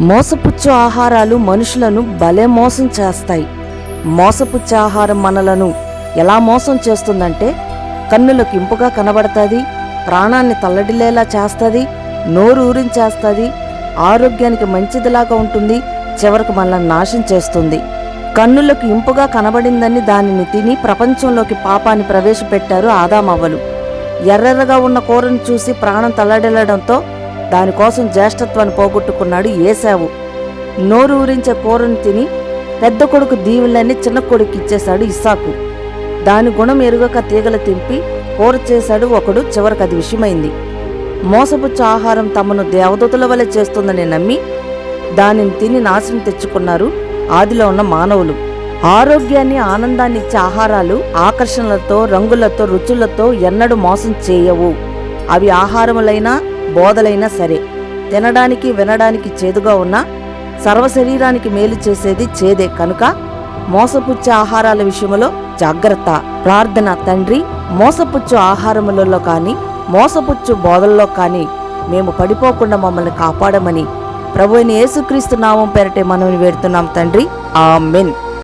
మోసపుచ్చు ఆహారాలు మనుషులను భలే మోసం చేస్తాయి. మోసపుచ్చు ఆహారం మనలను ఎలా మోసం చేస్తుందంటే, కన్నులకు ఇంపుగా కనబడుతుంది, ప్రాణాన్ని తల్లడిల్లేలా చేస్తుంది, నోరు ఊరించేస్తుంది, ఆరోగ్యానికి మంచిదిలాగా ఉంటుంది, చివరికి మనల్ని నాశనం చేస్తుంది. కన్నులకు ఇంపుగా కనబడిందని దానిని తిని ప్రపంచంలోకి పాపాన్ని ప్రవేశపెట్టారు ఆదామవ్వలు. ఎర్రెర్రగా ఉన్న కూరను చూసి ప్రాణం తల్లడిల్లడంతో దానికోసం జ్యేష్ఠత్వాన్ని పోగొట్టుకున్నాడు ఏశావు. నోరు ఊరించే కూరను తిని పెద్ద కొడుకు దీవులన్నీ చిన్న కొడుకు ఇచ్చేశాడు ఇస్సాకు. దాని గుణం ఎరుగక తీగలు తింపి కూర చేశాడు ఒకడు. చివరికి అది విషయమైంది. మోసపుచ్చు ఆహారం తమను దేవదూతల వలె చేస్తుందని నమ్మి దానిని తిని నాశనం తెచ్చుకున్నారు ఆదిలో ఉన్న మానవులు. ఆరోగ్యాన్ని ఆనందాన్ని ఇచ్చే ఆహారాలు ఆకర్షణలతో, రంగులతో, రుచులతో ఎన్నడూ మోసం చేయవు. అవి ఆహారములైనా బోధలైనా సరే, తినడానికి వినడానికి చేదుగా ఉన్నా సర్వశరీరానికి మేలు చేసేది చేదే కనుక మోసపుచ్చే ఆహారాల విషయంలో జాగ్రత్త. ప్రార్థన. తండ్రి, మోసపుచ్చు ఆహారములలో కానీ మోసపుచ్చు బోధల్లో కానీ మేము పడిపోకుండా మమ్మల్ని కాపాడమని ప్రభువైన యేసుక్రీస్తు నామం పేరటే మనవిని వేడుతున్నాం తండ్రి. ఆమేన్.